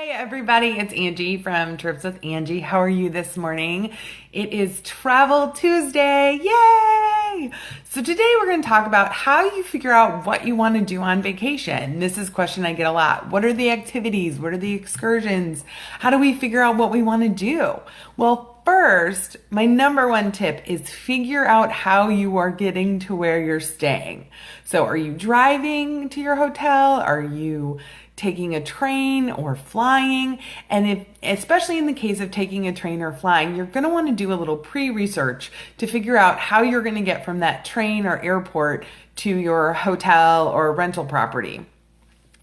Hi everybody, it's Angie from Trips with Angie. How are you this morning? It is Travel Tuesday, yay! So today we're going to talk about how you figure out what you want to do on vacation. This is a question I get a lot. What are the activities? What are the excursions? How do we figure out what we want to do? Well, first, my number one tip is figure out how you are getting to where you're staying. So are you driving to your hotel? Are you taking a train or flying? And especially in the case of taking a train or flying, you're going to want to do a little pre-research to figure out how you're going to get from that train or airport to your hotel or rental property.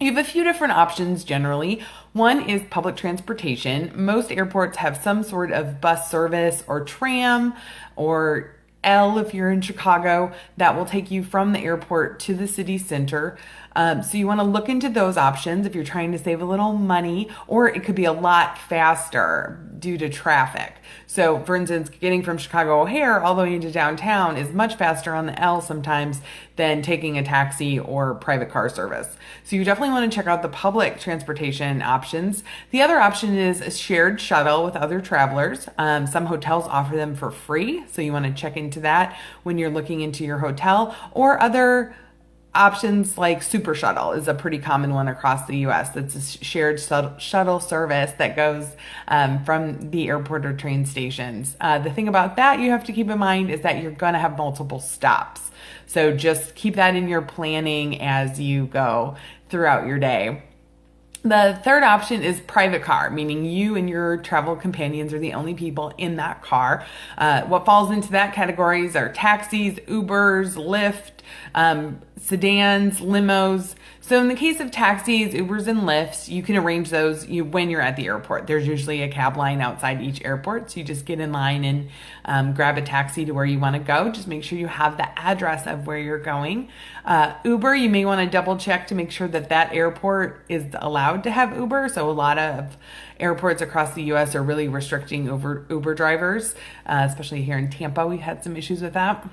You have a few different options generally. One is public transportation. Most airports have some sort of bus service or tram or L if you're in Chicago that will take you from the airport to the city center. So you want to look into those options if you're trying to save a little money, or it could be a lot faster due to traffic. So for instance, getting from Chicago O'Hare all the way into downtown is much faster on the L sometimes than taking a taxi or private car service. So you definitely want to check out the public transportation options. The other option is a shared shuttle with other travelers. Some hotels offer them for free, so you want to check into that when you're looking into your hotel, or other options like Super Shuttle is a pretty common one across the US. It's a shared shuttle service that goes from the airport or train stations. The thing about that you have to keep in mind is that you're going to have multiple stops. So just keep that in your planning as you go throughout your day. The third option is private car, meaning you and your travel companions are the only people in that car. What falls into that categories are taxis, Ubers, Lyft, sedans, limos. So in the case of taxis, Ubers, and Lyfts, you can arrange those when you're at the airport. There's usually a cab line outside each airport, so you just get in line and grab a taxi to where you want to go. Just make sure you have the address of where you're going. Uber, you may want to double check to make sure that that airport is allowed to have Uber. So a lot of airports across the US are really restricting Uber drivers, especially here in Tampa. We had some issues with that.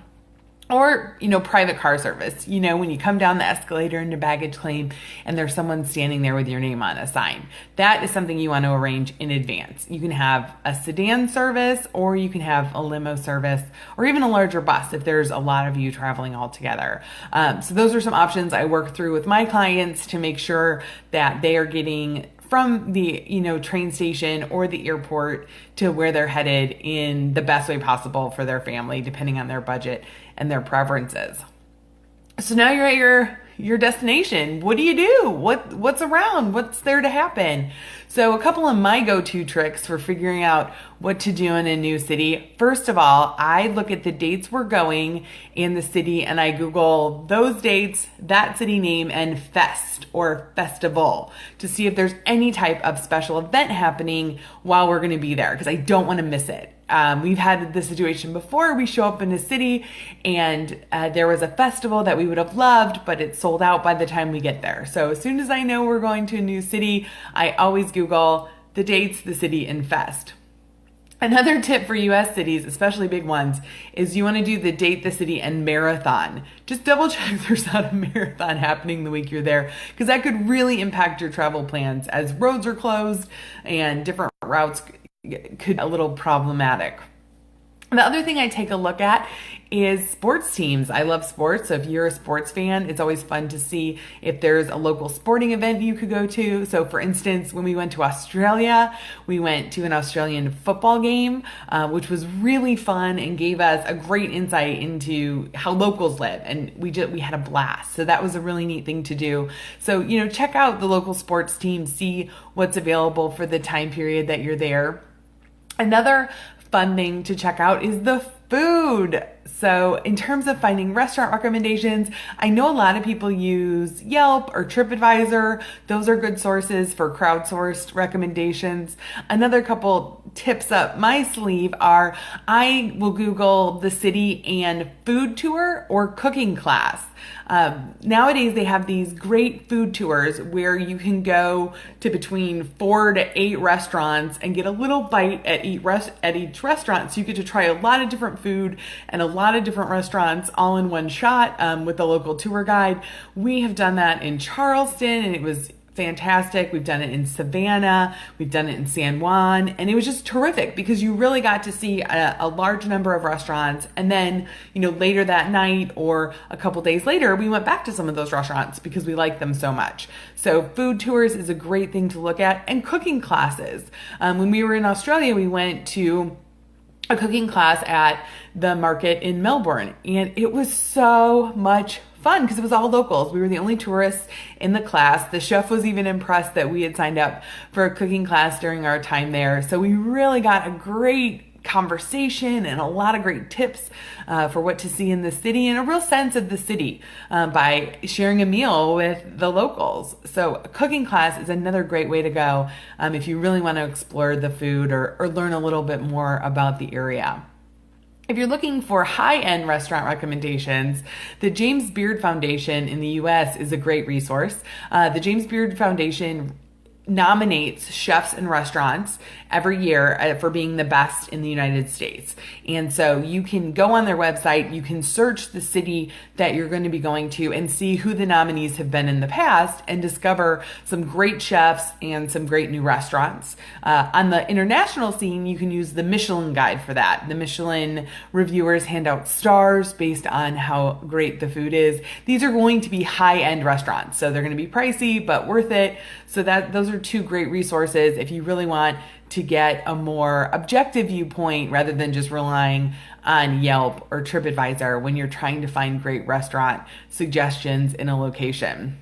Or, private car service. When you come down the escalator into baggage claim and there's someone standing there with your name on a sign. That is something you want to arrange in advance. You can have a sedan service, or you can have a limo service, or even a larger bus if there's a lot of you traveling all together. So those are some options I work through with my clients to make sure that they are getting from the train station or the airport to where they're headed in the best way possible for their family, depending on their budget and their preferences. So now you're at your destination. What do you do? What's around? What's there to happen? So a couple of my go-to tricks for figuring out what to do in a new city. First of all, I look at the dates we're going in the city and I Google those dates, that city name, and fest or festival to see if there's any type of special event happening while we're going to be there, because I don't want to miss it. We've had this situation before. We show up in a city and there was a festival that we would have loved, but it's sold out by the time we get there. So as soon as I know we're going to a new city, I always Google the dates, the city, and fest. Another tip for US cities, especially big ones, is you want to do the date, the city, and marathon. Just double check there's not a marathon happening the week you're there, because that could really impact your travel plans as roads are closed and different routes could be a little problematic. The other thing I take a look at is sports teams. I love sports, so if you're a sports fan, it's always fun to see if there's a local sporting event you could go to. So for instance, when we went to Australia, we went to an Australian football game, which was really fun and gave us a great insight into how locals live, and we had a blast. So that was a really neat thing to do. So, check out the local sports team, see what's available for the time period that you're there. Another fun thing to check out is the food. So in terms of finding restaurant recommendations, I know a lot of people use Yelp or TripAdvisor. Those are good sources for crowdsourced recommendations. Another couple tips up my sleeve are I will Google the city and food tour or cooking class. Nowadays they have these great food tours where you can go to between 4 to 8 restaurants and get a little bite at each restaurant. So you get to try a lot of different food and a lot of different restaurants all in one shot with a local tour guide. We have done that in Charleston and it was fantastic. We've done it in Savannah, we've done it in San Juan, and it was just terrific because you really got to see a large number of restaurants. And then, later that night or a couple days later, we went back to some of those restaurants because we liked them so much. So food tours is a great thing to look at, and cooking classes. When we were in Australia, we went to a cooking class at the market in Melbourne, and it was so much fun because it was all locals. We were the only tourists in the class. The chef was even impressed that we had signed up for a cooking class during our time there. So we really got a great conversation and a lot of great tips for what to see in the city and a real sense of the city by sharing a meal with the locals. So a cooking class is another great way to go if you really want to explore the food or learn a little bit more about the area. If you're looking for high-end restaurant recommendations, the James Beard Foundation in the US is a great resource. The James Beard Foundation nominates chefs and restaurants every year for being the best in the United States. And so you can go on their website, you can search the city that you're going to be going to and see who the nominees have been in the past and discover some great chefs and some great new restaurants. On the international scene, you can use the Michelin guide for that. The Michelin reviewers hand out stars based on how great the food is. These are going to be high-end restaurants, so they're going to be pricey, but worth it. So those are two great resources if you really want to get a more objective viewpoint rather than just relying on Yelp or TripAdvisor when you're trying to find great restaurant suggestions in a location.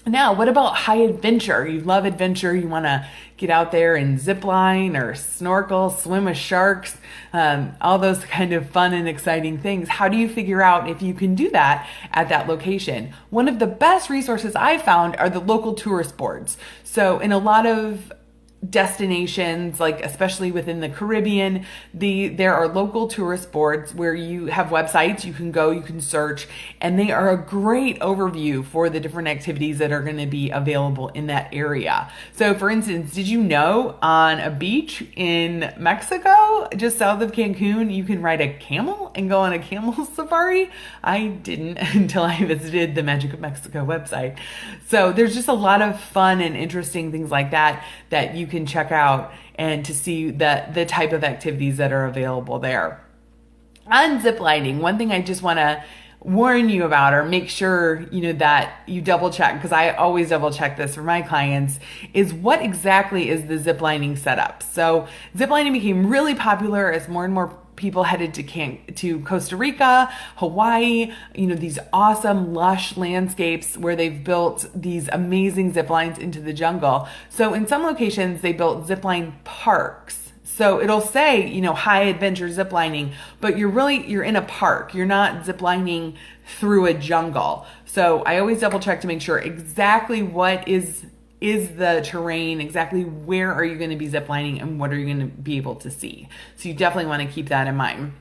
Now, what about high adventure? You love adventure. You want to get out there and zip line or snorkel, swim with sharks, all those kind of fun and exciting things. How do you figure out if you can do that at that location? One of the best resources I've found are the local tourist boards. So in a lot of destinations, like especially within the Caribbean, there are local tourist boards where you have websites, you can go, you can search, and they are a great overview for the different activities that are going to be available in that area. So for instance, did you know on a beach in Mexico, just south of Cancun, you can ride a camel and go on a camel safari? I didn't until I visited the Magic of Mexico website. So there's just a lot of fun and interesting things like that you can check out and to see the type of activities that are available there. On ziplining, one thing I just want to warn you about or make sure that you double check, because I always double check this for my clients, is what exactly is the ziplining setup. So ziplining became really popular as more and more people headed to Costa Rica, Hawaii, these awesome lush landscapes where they've built these amazing zip lines into the jungle. So in some locations, they built zipline parks. So it'll say, high adventure ziplining, but you're in a park. You're not ziplining through a jungle. So I always double check to make sure exactly what is the terrain, exactly where are you going to be ziplining and what are you going to be able to see. So you definitely want to keep that in mind.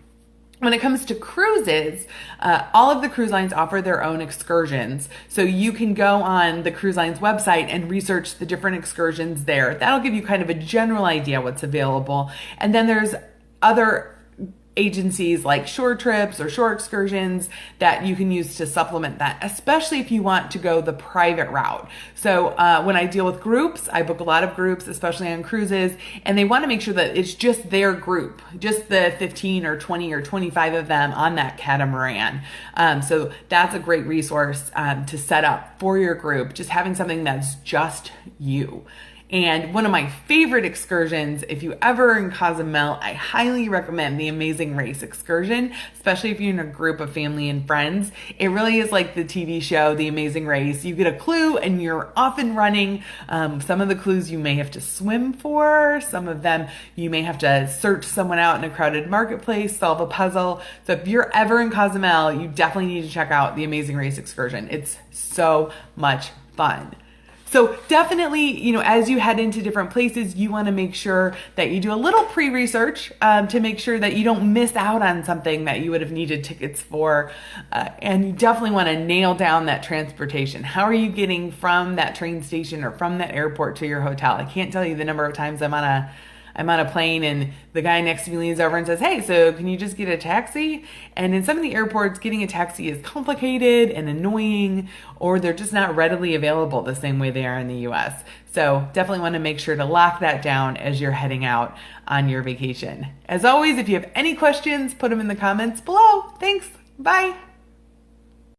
When it comes to cruises, all of the cruise lines offer their own excursions. So you can go on the cruise line's website and research the different excursions there. That'll give you kind of a general idea what's available. And then there's other agencies like Shore Trips or Shore Excursions that you can use to supplement that, especially if you want to go the private route. So when I deal with groups, I book a lot of groups, especially on cruises, and they want to make sure that it's just their group, just the 15 or 20 or 25 of them on that catamaran. So that's a great resource to set up for your group, just having something that's just you. And one of my favorite excursions, if you ever in Cozumel, I highly recommend the Amazing Race excursion, especially if you're in a group of family and friends. It really is like the TV show, The Amazing Race. You get a clue and you're off and running. Some of the clues you may have to swim for. Some of them you may have to search someone out in a crowded marketplace, solve a puzzle. So if you're ever in Cozumel, you definitely need to check out the Amazing Race excursion. It's so much fun. So definitely, as you head into different places, you want to make sure that you do a little pre-research to make sure that you don't miss out on something that you would have needed tickets for. And you definitely want to nail down that transportation. How are you getting from that train station or from that airport to your hotel? I can't tell you the number of times I'm on I'm on a plane and the guy next to me leans over and says, hey, so can you just get a taxi? And in some of the airports, getting a taxi is complicated and annoying, or they're just not readily available the same way they are in the US. So definitely want to make sure to lock that down as you're heading out on your vacation. As always, if you have any questions, put them in the comments below. Thanks. Bye.